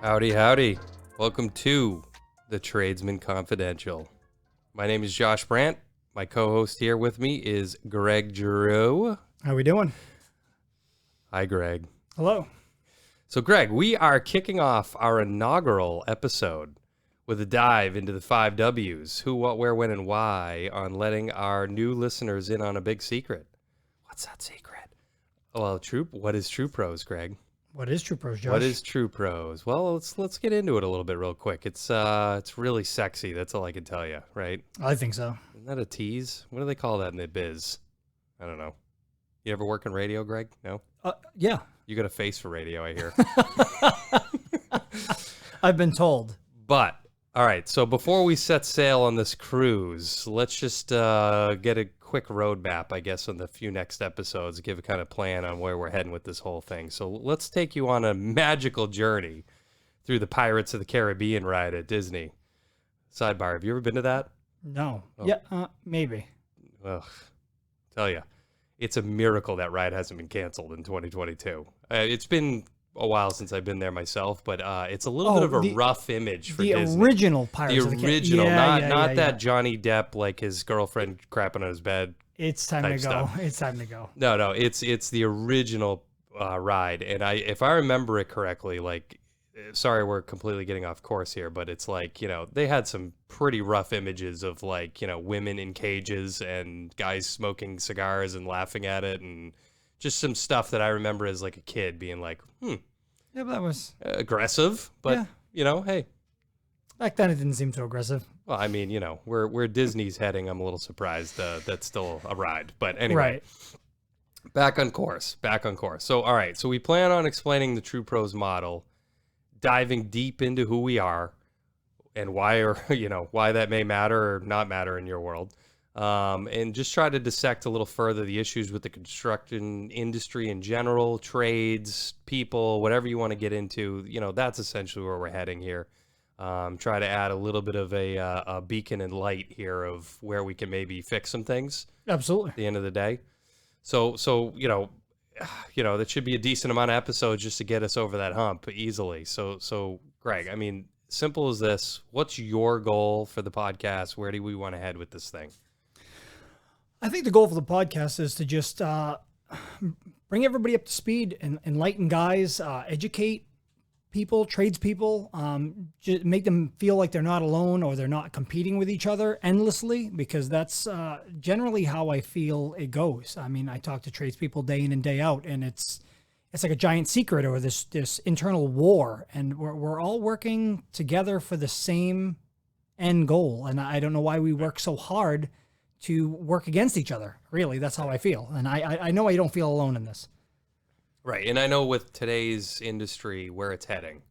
Howdy, howdy. Welcome to the Tradesman Confidential. My name is Josh Brandt. My co-host here with me is Greg Giroux. How we doing? Hi, Greg. Hello. So, Greg, we are kicking off our inaugural episode with a dive into the 5 W's, who, what, where, when, and why, on letting our new listeners in on a big secret. What's that secret? Well, what is TruePros, Greg? What is TruePros, Josh? What is TruePros? Well, let's get into it a little bit real quick. It's really sexy. That's all I can tell you, right? I think so. Isn't that a tease? What do they call that in the biz? I don't know. You ever work in radio, Greg? No? Yeah. You got a face for radio, I hear. I've been told. But, all right, so before we set sail on this cruise, let's just get a quick roadmap, I guess, on the few next episodes, give a kind of plan on where we're heading with this whole thing. So let's take you on a magical journey through the Pirates of the Caribbean ride at Disney. Sidebar, have you ever been to that? No. Oh. Yeah, maybe. Ugh, tell you, it's a miracle that ride hasn't been canceled in 2022. It's been a while since I've been there myself, but it's a little bit of a rough image for Disney. The original Pirates of the Caribbean. The original, not that yeah. Johnny Depp, like his girlfriend crapping on his bed. It's time to go. Stuff. It's time to go. No, it's the original ride, and if I remember it correctly, like, sorry, we're completely getting off course here, but it's like, they had some pretty rough images of, like, women in cages and guys smoking cigars and laughing at it, and just some stuff that I remember as like a kid being like, Yeah, but that was aggressive, but hey. Back then it didn't seem so aggressive. Well, I mean, where Disney's heading, I'm a little surprised that's still a ride. But anyway, Right. Back on course. So, all right. So we plan on explaining the TruePros model, diving deep into who we are and why, or why that may matter or not matter in your world. And just try to dissect a little further the issues with the construction industry in general, trades, people, whatever you want to get into. That's essentially where we're heading here. Try to add a little bit of a beacon and light here of where we can maybe fix some things. Absolutely. At the end of the day. So that should be a decent amount of episodes just to get us over that hump easily. So Greg, I mean, simple as this. What's your goal for the podcast? Where do we want to head with this thing? I think the goal for the podcast is to just bring everybody up to speed and enlighten guys, educate people, tradespeople, just make them feel like they're not alone or they're not competing with each other endlessly, because that's generally how I feel it goes. I mean, I talk to tradespeople day in and day out, and it's like a giant secret or this internal war, and we're all working together for the same end goal. And I don't know why we work so hard to work against each other. Really, that's how I feel. And I know I don't feel alone in this. Right. And I know with today's industry where it's heading,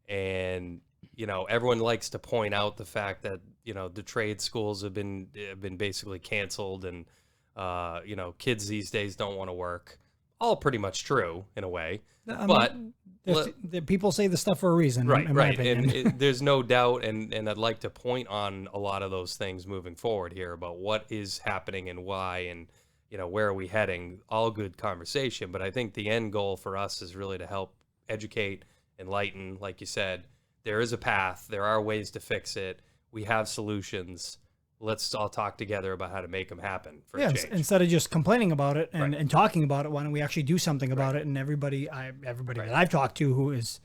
and, everyone likes to point out the fact that, the trade schools have been basically canceled, and, kids these days don't want to work. All pretty much true in a way. The people say the stuff for a reason. Right. In my opinion. And there's no doubt. And I'd like to point on a lot of those things moving forward here about what is happening and why, and, where are we heading? All good conversation. But I think the end goal for us is really to help educate, enlighten. Like you said, there is a path. There are ways to fix it. We have solutions. Let's all talk together about how to make them happen for a change. Instead of just complaining about it and, Right. and talking about it, why don't we actually do something about it? And everybody that I've talked to who is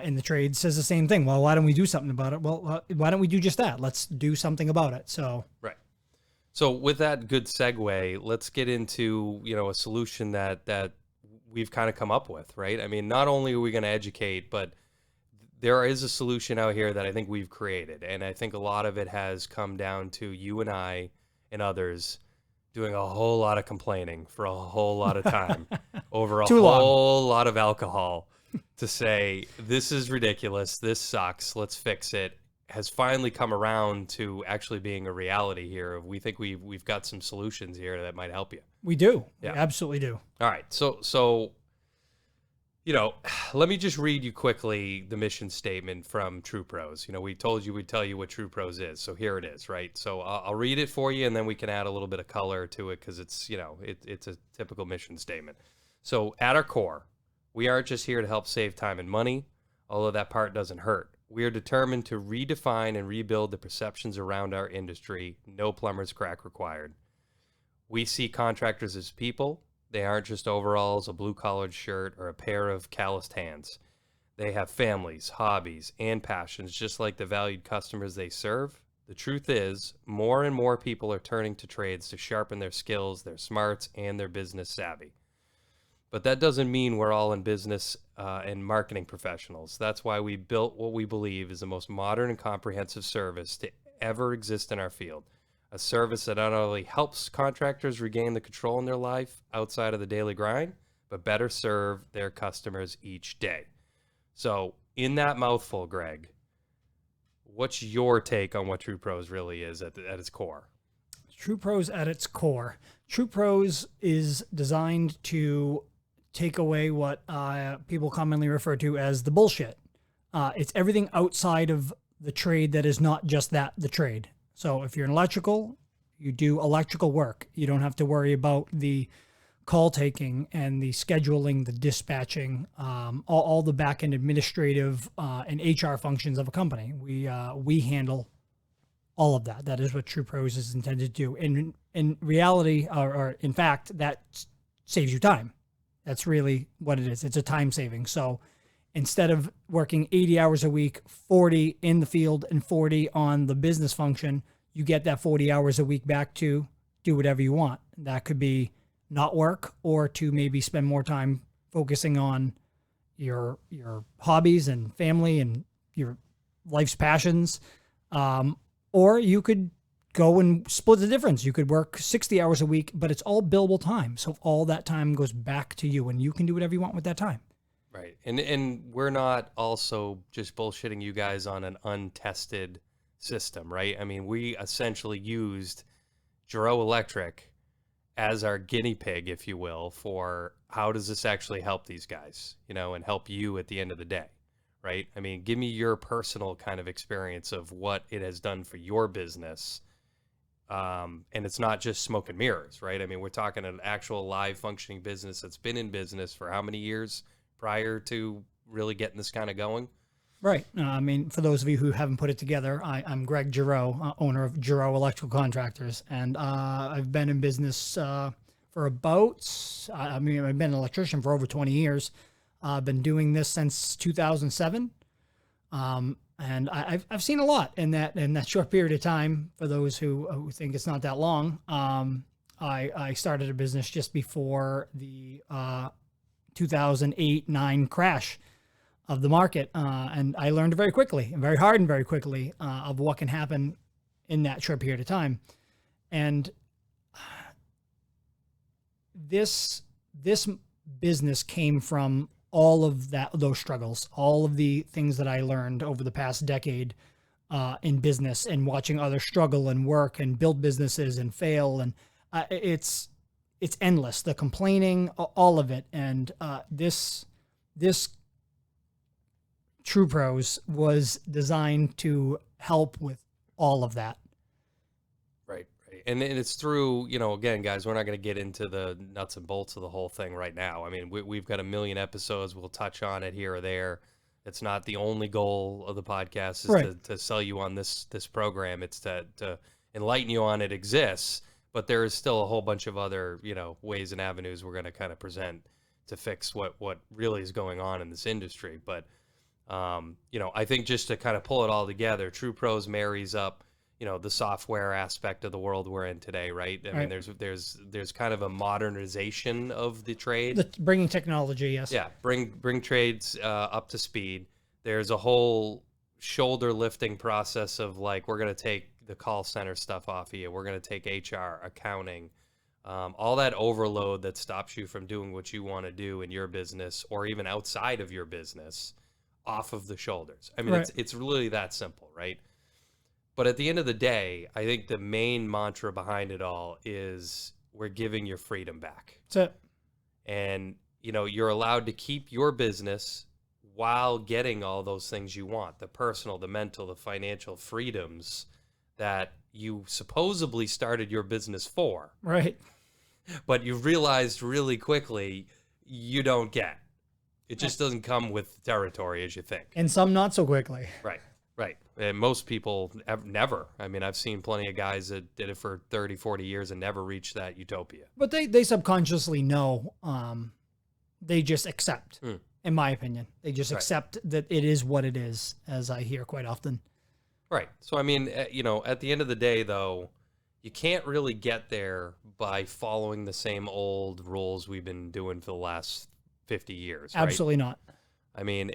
in the trade says the same thing. Well, why don't we do something about it? Well, why don't we do just that? Let's do something about it. So right. So with that good segue, let's get into, a solution that we've kind of come up with, right? I mean, not only are we going to educate, but there is a solution out here that I think we've created. And I think a lot of it has come down to you and I and others doing a whole lot of complaining for a whole lot of time over a whole lot of alcohol to say, this is ridiculous. This sucks. Let's fix it. Has finally come around to actually being a reality here. We think we've got some solutions here that might help you. we do. Yeah. We absolutely do. All right. So let me just read you quickly the mission statement from TruePros. We told you we'd tell you what TruePros is. So here it is, right? So I'll read it for you, and then we can add a little bit of color to it because it's, it's a typical mission statement. So at our core, We aren't just here to help save time and money, although that part doesn't hurt. We are determined to redefine and rebuild the perceptions around our industry. No plumber's crack required. We see contractors as people. They aren't just overalls, a blue-collared shirt, or a pair of calloused hands. They have families, hobbies, and passions, just like the valued customers they serve. The truth is, more and more people are turning to trades to sharpen their skills, their smarts, and their business savvy. But that doesn't mean we're all in business and marketing professionals. That's why we built what we believe is the most modern and comprehensive service to ever exist in our field. A service that not only helps contractors regain the control in their life outside of the daily grind, but better serve their customers each day. So, in that mouthful, Greg, what's your take on what TruePros really is at its core? TruePros at its core. TruePros is designed to take away what people commonly refer to as the bullshit. It's everything outside of the trade that is not just the trade. So if you're an electrical, you do electrical work. You don't have to worry about the call taking and the scheduling, the dispatching, all the back end administrative and HR functions of a company. We handle all of that. That is what TruePros is intended to do. In reality, or in fact, that saves you time. That's really what it is. It's a time saving. So instead of working 80 hours a week, 40 in the field and 40 on the business function, you get that 40 hours a week back to do whatever you want. That could be not work, or to maybe spend more time focusing on your hobbies and family and your life's passions. Or you could go and split the difference. You could work 60 hours a week, but it's all billable time. So all that time goes back to you, and you can do whatever you want with that time. Right. And we're not also just bullshitting you guys on an untested system, right? I mean, we essentially used Giro Electric as our guinea pig, if you will, for how does this actually help these guys, and help you at the end of the day, right? I mean, give me your personal kind of experience of what it has done for your business. And it's not just smoke and mirrors, right? I mean, we're talking an actual live functioning business that's been in business for how many years prior to really getting this kind of going? Right. I mean, for those of you who haven't put it together, I'm Greg Giro, owner of Giro Electrical Contractors, and I've been in business for about, I've been an electrician for over 20 years. I've been doing this since 2007, and I've seen a lot in that short period of time. For those who think it's not that long, I started a business just before the 2008-9 crash of the market, and I learned very quickly and very hard and very quickly of what can happen in that short period of time. And this business came from all of those struggles, all of the things that I learned over the past decade in business, and watching others struggle and work and build businesses and fail, and it's endless. The complaining, all of it, and this TruePros was designed to help with all of that. Right. And it's through, again, guys, we're not going to get into the nuts and bolts of the whole thing right now. I mean, we've got a million episodes. We'll touch on it here or there. It's not the only goal of the podcast is Right. to sell you on this program. It's to enlighten you on it exists, but there is still a whole bunch of other, ways and avenues we're going to kind of present to fix what really is going on in this industry. But I think just to kind of pull it all together, TruePros marries up, the software aspect of the world we're in today, right? I mean, there's kind of a modernization of the trade. Bringing technology, yes. Yeah, bring trades up to speed. There's a whole shoulder lifting process of like, we're going to take the call center stuff off of you. We're going to take HR, accounting, all that overload that stops you from doing what you want to do in your business or even outside of your business off of the shoulders. I mean, Right. it's really that simple, right? But at the end of the day, I think the main mantra behind it all is we're giving your freedom back. That's it. And, you're allowed to keep your business while getting all those things you want, the personal, the mental, the financial freedoms that you supposedly started your business for. Right. But you've realized really quickly you don't get. It just doesn't come with territory as you think. And some not so quickly. Right, right. And most people have never. I mean, I've seen plenty of guys that did it for 30, 40 years and never reached that utopia. But they subconsciously know. They just accept, in my opinion. They just accept that it is what it is, as I hear quite often. Right. So, I mean, you know, at the end of the day, though, you can't really get there by following the same old rules we've been doing for the last 50 years. Right? Absolutely not. I mean,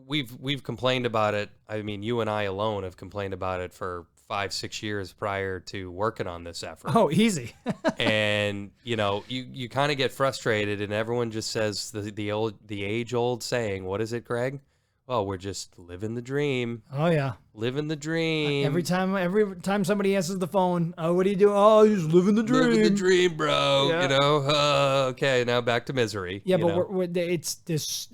we've complained about it. I mean, you and I alone have complained about it for 5-6 years prior to working on this effort. Oh, easy. And you know, you kind of get frustrated, and everyone just says the age old saying. What is it, Greg? Oh, we're just living the dream. Oh yeah, living the dream. Every time somebody answers the phone, oh, what are you doing? Oh, just living the dream. Living the dream, bro. Yeah. You know. Okay, now back to misery. Yeah, but it's this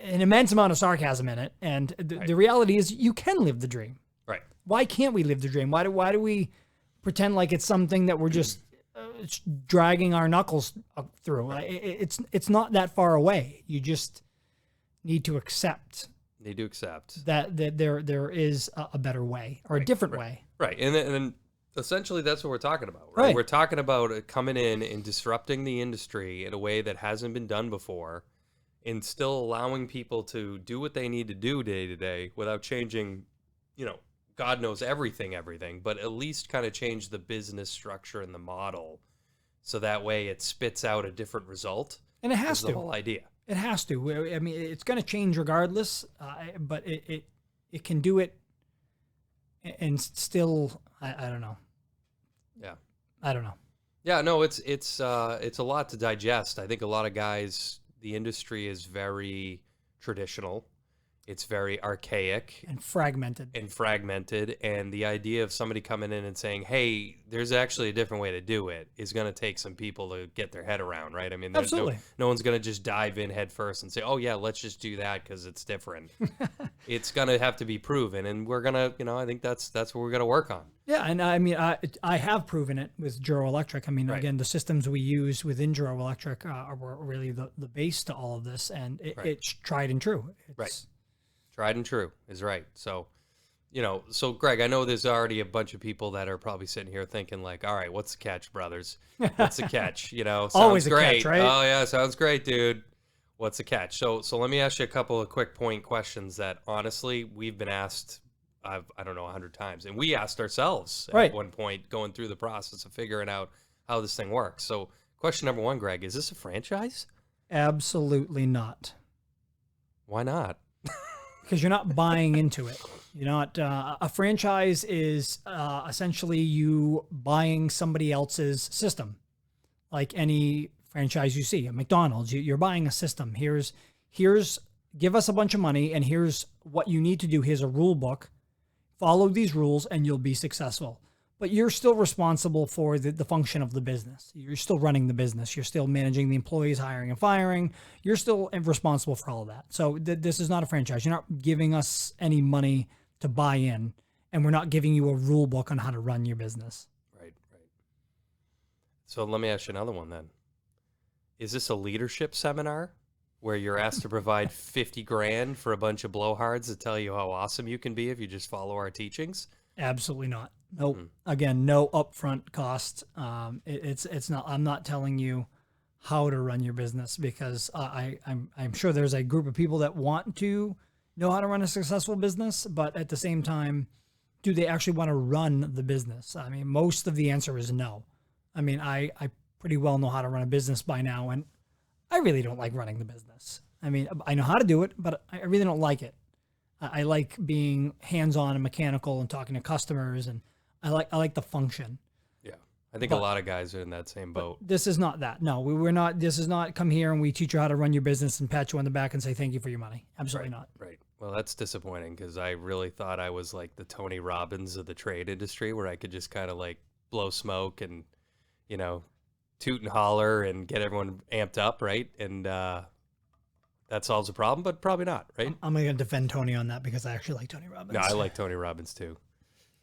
an immense amount of sarcasm in it, and the reality is you can live the dream. Right. Why can't we live the dream? Why do we pretend like it's something that we're just dragging our knuckles through? It's not that far away. You just need to accept. that there is a better way or a different way. Right. And essentially that's what we're talking about, right? We're talking about coming in and disrupting the industry in a way that hasn't been done before, and still allowing people to do what they need to do day to day without changing, you know, God knows everything, but at least kind of change the business structure and the model, so that way it spits out a different result. And it has to. The whole idea. It has to. I mean, it's going to change regardless, but it can do it, and still, I don't know. Yeah. I don't know. Yeah, no, it's a lot to digest. I think a lot of guys, the industry is very traditional. It's very archaic and fragmented. And the idea of somebody coming in and saying, hey, there's actually a different way to do it is going to take some people to get their head around, right? I mean, there's no one's going to just dive in head first and say, oh, yeah, let's just do that because it's different. It's going to have to be proven. And we're going to, you know, I think that's what we're going to work on. Yeah, and I mean, I have proven it with Juro Electric. I mean, again, the systems we use within Juro Electric are really the base to all of this, and it's tried and true. It's, Tried and true is right. So, you know, so Greg, I know there's already a bunch of people that are probably sitting here thinking like, all right, what's the catch, brothers? What's the catch? You know, sounds always a great. catch, right? Oh yeah, sounds great, dude. What's the catch? So let me ask you a couple of quick point questions that honestly we've been asked, I don't know, 100 times, and we asked ourselves at one point going through the process of figuring out how this thing works. So question number one, Greg, is this a franchise? Absolutely not. Why not? Because you're not buying into it. You're not. A franchise is essentially you buying somebody else's system, like any franchise you see. A McDonald's, you're buying a system. Here's give us a bunch of money, and here's what you need to do. Here's a rule book. Follow these rules, and you'll be successful. But you're still responsible for the function of the business. You're still running the business. You're still managing the employees, hiring and firing. You're still responsible for all of that. So this is not a franchise. You're not giving us any money to buy in, and we're not giving you a rule book on how to run your business. Right. So let me ask you another one then. Is this a leadership seminar where you're asked to provide 50 grand for a bunch of blowhards to tell you how awesome you can be if you just follow our teachings? Absolutely not. Nope. Again, no upfront cost. It's not. I'm not telling you how to run your business because I'm sure there's a group of people that want to know how to run a successful business, but at the same time, do they actually want to run the business? I mean, most of the answer is no. I mean, I pretty well know how to run a business by now, and I really don't like running the business. I mean, I know how to do it, but I really don't like it. I like being hands-on and mechanical and talking to customers, and I like the function. Yeah, I think a lot of guys are in that same boat. This is not that. No, we're not. This is not come here and we teach you how to run your business and pat you on the back and say thank you for your money. Absolutely not. Right. Well, that's disappointing because I really thought I was like the Tony Robbins of the trade industry, where I could just kind of like blow smoke and, you know, toot and holler and get everyone amped up, right? And that solves the problem, but probably not, right? I'm going to defend Tony on that because I actually like Tony Robbins. No, I like Tony Robbins too.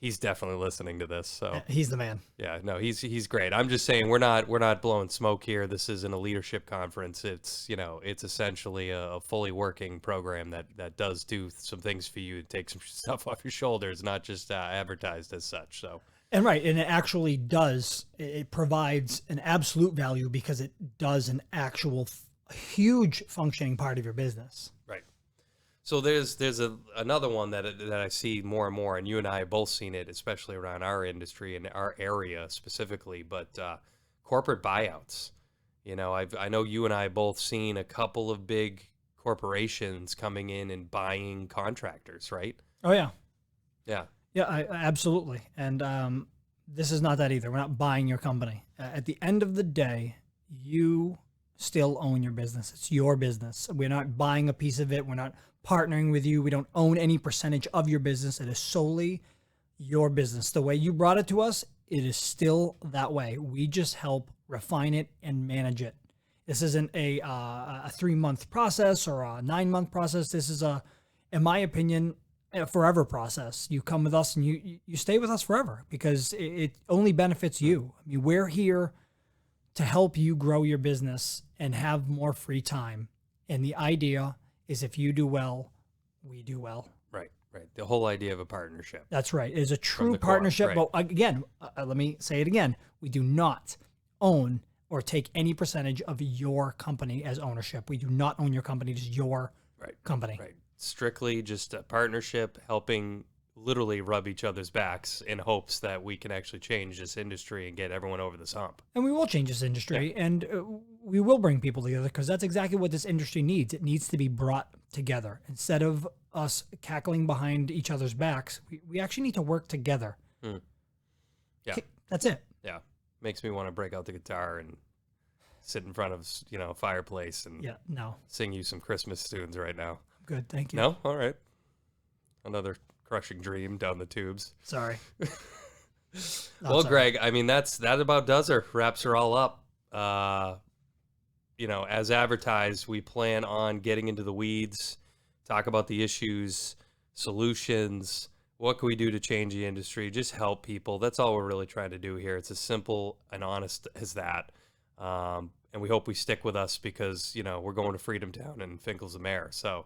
He's definitely listening to this. So He's the man. yeah, no, he's great. I'm just saying we're not blowing smoke here. This isn't a leadership conference. It's it's essentially a fully working program that does do some things for you and take some stuff off your shoulders, not just advertised as such. So. And right, and it actually does. It provides an absolute value because it does an actual huge functioning part of your business. Right. So there's another one that I see more and more, and you and I have both seen it, especially around our industry and our area specifically. But corporate buyouts. I know you and I both seen a couple of big corporations coming in and buying contractors, right? Oh yeah. Yeah. Yeah, absolutely. And this is not that either. We're not buying your company. At the end of the day, you still own your business. It's your business. We're not buying a piece of it. We're not partnering with you. We don't own any percentage of your business. It is solely your business. The way you brought it to us, it is still that way. We just help refine it and manage it. This isn't a 3-month process or a 9-month process. This is in my opinion, a forever process. You come with us and you stay with us forever because it only benefits you. I mean, we're here to help you grow your business and have more free time. And the idea is if you do well, we do well. Right. The whole idea of a partnership. That's right. It is a true partnership. Right. But again, let me say it again. We do not own or take any percentage of your company as ownership. We do not own your company. It is your company. Right. Strictly just a partnership, helping literally rub each other's backs in hopes that we can actually change this industry and get everyone over this hump. And we will change this industry, and we will bring people together because that's exactly what this industry needs. It needs to be brought together. Instead of us cackling behind each other's backs, we actually need to work together. Yeah. That's it. Yeah. Makes me want to break out the guitar and sit in front of, a fireplace and sing you some Christmas tunes right now. Good, thank you. No? All right. Another crushing dream down the tubes. Sorry. Well, sorry. Greg, I mean, that about does her. Wraps her all up. As advertised, we plan on getting into the weeds, talk about the issues, solutions, what can we do to change the industry, just help people. That's all we're really trying to do here. It's as simple and honest as that. And we hope we stick with us because, we're going to Freedom Town and Finkel's the mayor. So,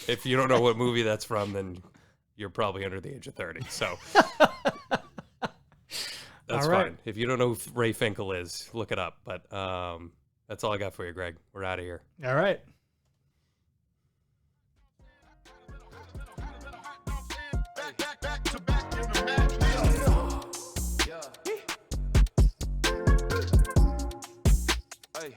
if you don't know what movie that's from, then you're probably under the age of 30. So that's fine. If you don't know who Ray Finkel is, look it up. But that's all I got for you, Greg. We're out of here. All right. Hey.